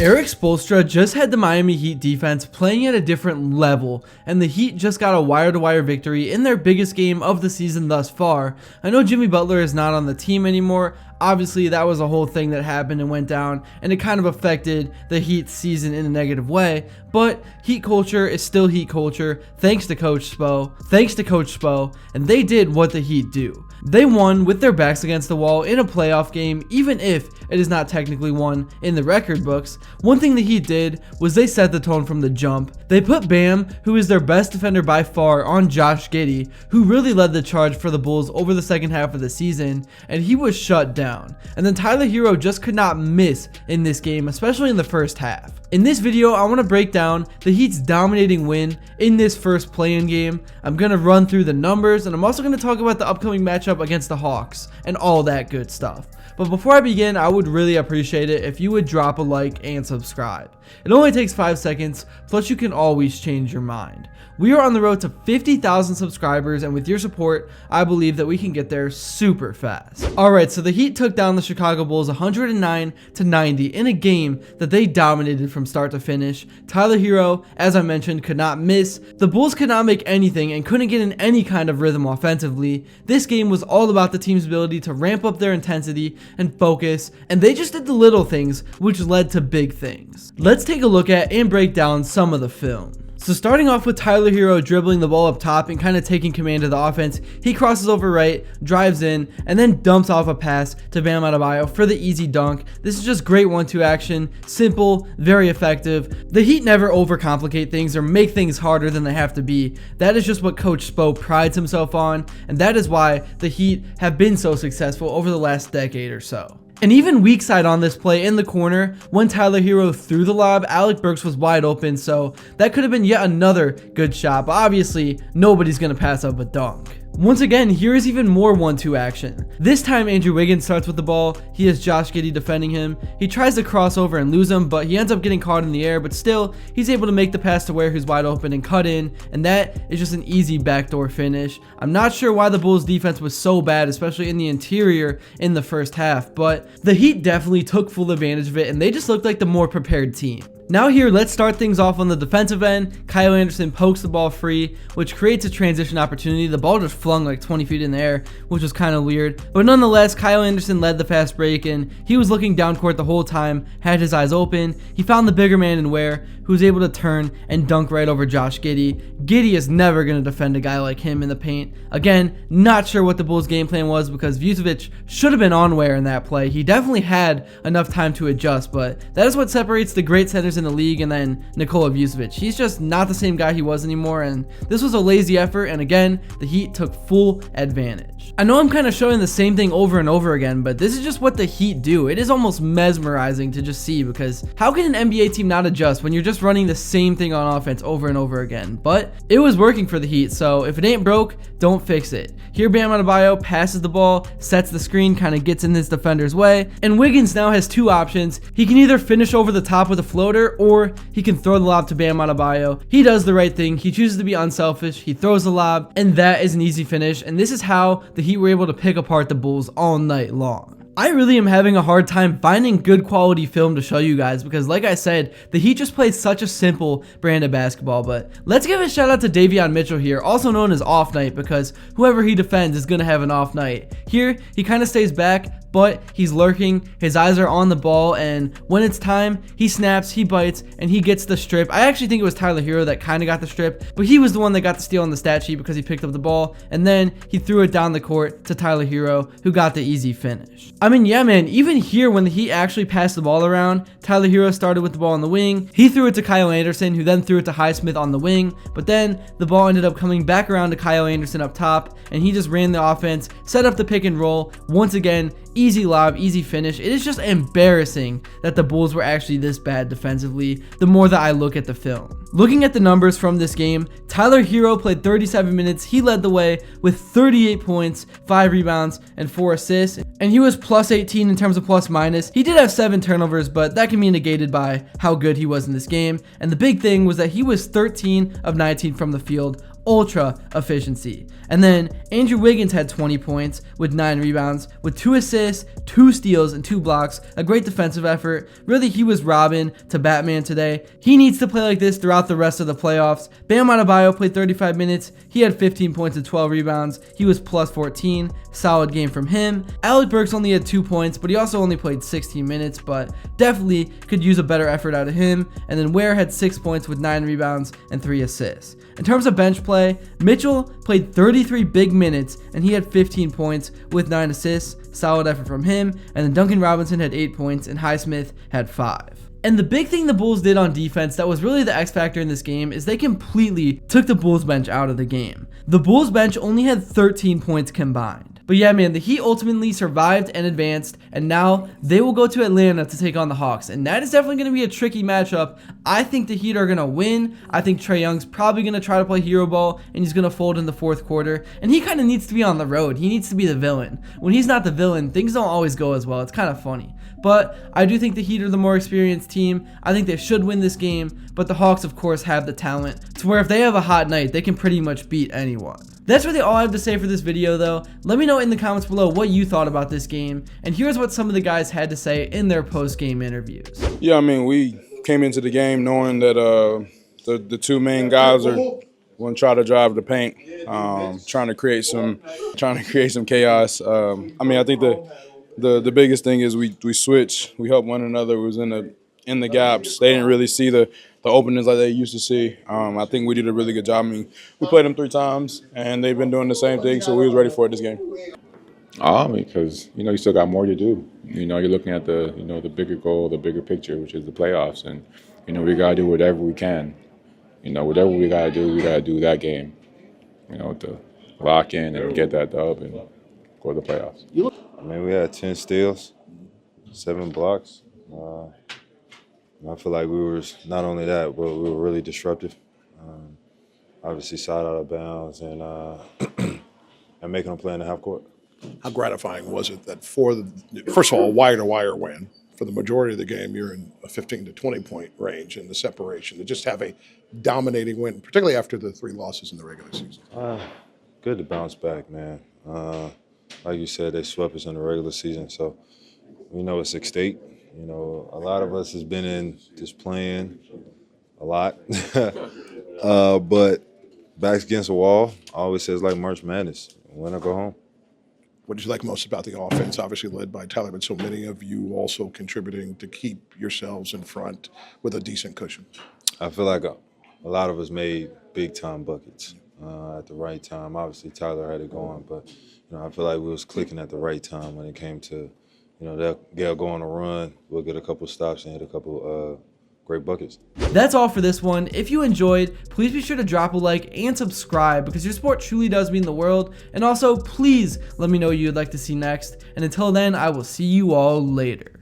Erik Spoelstra just had the Miami Heat defense playing at a different level, and the Heat just got a wire-to-wire victory in their biggest game of the season thus far. I know Jimmy Butler is not on the team anymore. Obviously, that was a whole thing that happened and went down, and it kind of affected the Heat season in a negative way, but Heat culture is still Heat culture, thanks to Coach Spo, and they did what the Heat do. They won with their backs against the wall in a playoff game, even if it is not technically won in the record books. One thing the Heat did was they set the tone from the jump. They put Bam, who is their best defender by far, on Josh Giddey, who really led the charge for the Bulls over the second half of the season, and he was shut down. And then Tyler Herro just could not miss in this game, especially in the first half. In this video, I want to break down the Heat's dominating win in this first play-in game. I'm going to run through the numbers, and I'm also going to talk about the upcoming matchup against the Hawks and all that good stuff. But before I begin, I would really appreciate it if you would drop a like and subscribe. It only takes 5 seconds, plus you can always change your mind. We are on the road to 50,000 subscribers, and with your support, I believe that we can get there super fast. Alright, so the Heat took down the Chicago Bulls 109-90 in a game that they dominated from start to finish. Tyler Herro, as I mentioned, could not miss. The Bulls could not make anything and couldn't get in any kind of rhythm offensively. This game was all about the team's ability to ramp up their intensity and focus, and they just did the little things, which led to big things. Let's take a look at and break down some of the film. So starting off with Tyler Herro dribbling the ball up top and kind of taking command of the offense, he crosses over right, drives in, and then dumps off a pass to Bam Adebayo for the easy dunk. This is just great 1-2 action, simple, very effective. The Heat never overcomplicate things or make things harder than they have to be. That is just what Coach Spo prides himself on, and that is why the Heat have been so successful over the last decade or so. And even weak side on this play in the corner, when Tyler Herro threw the lob, Alec Burks was wide open, so that could have been yet another good shot, but obviously nobody's going to pass up a dunk. Once again, here is even more 1-2 action. This time Andrew Wiggins starts with the ball. He has Josh Giddey defending him. He tries to cross over and lose him, but he ends up getting caught in the air, but still he's able to make the pass to Ware, who's wide open, and cut in, and that is just an easy backdoor finish. I'm not sure why the Bulls defense was so bad, especially in the interior in the first half, but the Heat definitely took full advantage of it, and they just looked like the more prepared team. Now here, let's start things off on the defensive end. Kyle Anderson pokes the ball free, which creates a transition opportunity. The ball just flung like 20 feet in the air, which was kind of weird. But nonetheless, Kyle Anderson led the fast break, and he was looking down court the whole time, had his eyes open. He found the bigger man in Ware, who was able to turn and dunk right over Josh Giddey. Giddey is never going to defend a guy like him in the paint. Again, not sure what the Bulls' game plan was, because Vucevic should have been on Ware in that play. He definitely had enough time to adjust, but that is what separates the great centers in the league and then Nikola Vucevic. He's just not the same guy he was anymore, and this was a lazy effort, and again, the Heat took full advantage. I know I'm kind of showing the same thing over and over again, but this is just what the Heat do. It is almost mesmerizing to just see, because how can an NBA team not adjust when you're just running the same thing on offense over and over again? But it was working for the Heat, so if it ain't broke, don't fix it. Here Bam Adebayo passes the ball, sets the screen, kind of gets in his defender's way, and Wiggins now has two options. He can either finish over the top with a floater, or he can throw the lob to Bam Adebayo. He does the right thing. He chooses to be unselfish. He throws the lob, and that is an easy finish, and this is how the Heat were able to pick apart the Bulls all night long. I really am having a hard time finding good quality film to show you guys, because like I said, the Heat just played such a simple brand of basketball. But let's give a shout out to Davion Mitchell here, also known as Off Night, because whoever he defends is going to have an off night. Here, he kind of stays back, but he's lurking, his eyes are on the ball, and when it's time, he snaps, he bites, and he gets the strip. I actually think it was Tyler Herro that kind of got the strip, but he was the one that got the steal on the stat sheet because he picked up the ball, and then he threw it down the court to Tyler Herro, who got the easy finish. I mean, yeah, man, even here when the Heat actually passed the ball around, Tyler Herro started with the ball on the wing. He threw it to Kyle Anderson, who then threw it to Highsmith on the wing, but then the ball ended up coming back around to Kyle Anderson up top, and he just ran the offense, set up the pick and roll. Once again, easy lob, easy finish. It is just embarrassing that the Bulls were actually this bad defensively the more that I look at the film. Looking at the numbers from this game, Tyler Herro played 37 minutes. He led the way with 38 points, 5 rebounds, and 4 assists, and he was plus 18 in terms of plus minus. He did have 7 turnovers, but that can be negated by how good he was in this game, and the big thing was that he was 13 of 19 from the field, ultra efficiency. And then Andrew Wiggins had 20 points with 9 rebounds, with 2 assists, 2 steals, and 2 blocks. A great defensive effort. Really, he was Robin to Batman today. He needs to play like this throughout the rest of the playoffs. Bam Adebayo played 35 minutes. He had 15 points and 12 rebounds. He was plus 14. Solid game from him. Alec Burks only had 2 points, but he also only played 16 minutes, but definitely could use a better effort out of him. And then Ware had 6 points with 9 rebounds and 3 assists. In terms of bench play, Mitchell played 33 big minutes and he had 15 points with 9 assists. Solid effort from him. And then Duncan Robinson had 8 points and Highsmith had 5. And the big thing the Bulls did on defense that was really the X factor in this game is they completely took the Bulls bench out of the game. The Bulls bench only had 13 points combined. But yeah, man, the Heat ultimately survived and advanced, and now they will go to Atlanta to take on the Hawks, and that is definitely going to be a tricky matchup. I think the Heat are going to win. I think Trae Young's probably going to try to play hero ball, and he's going to fold in the fourth quarter, and he kind of needs to be on the road. He needs to be the villain. When he's not the villain, things don't always go as well. It's kind of funny. But I do think the Heat are the more experienced team. I think they should win this game, but the Hawks, of course, have the talent to where if they have a hot night, they can pretty much beat anyone. That's really all I have to say for this video, though. Let me know in the comments below what you thought about this game, and here's what some of the guys had to say in their post-game interviews. Yeah, I mean, we came into the game knowing that the two main guys are going to try to drive the paint, trying to create some chaos. I mean, I think the biggest thing is we switch, we help one another. We was in the gaps. They didn't really see the openings like they used to see. I think we did a really good job. I mean, we played them 3 times, and they've been doing the same thing, so we was ready for it this game. Because, you still got more to do. You're looking at the bigger goal, the bigger picture, which is the playoffs. And, we got to do whatever we can. Whatever we got to do that game, to lock in and get that dub and go to the playoffs. I mean, we had 10 steals, 7 blocks. I feel like we were not only that, but we were really disruptive. Obviously, shot out of bounds and making them play in the half court. How gratifying was it that first of all, a wire-to-wire win. For the majority of the game, you're in a 15 to 20-point range in the separation. To just have a dominating win, particularly after the 3 losses in the regular season. Good to bounce back, man. Like you said, they swept us in the regular season, so we know it's 6-8. A lot of us has been in just playing a lot. But backs against the wall, always says like March Madness, win or go home. What did you like most about the offense, obviously led by Tyler, but so many of you also contributing to keep yourselves in front with a decent cushion? I feel like a lot of us made big-time buckets at the right time. Obviously, Tyler had it going, but I feel like we was clicking at the right time when it came to they'll go on a run, we'll get a couple stops and hit a couple great buckets. That's all for this one. If you enjoyed, please be sure to drop a like and subscribe because your support truly does mean the world. And also, please let me know what you'd like to see next. And until then, I will see you all later.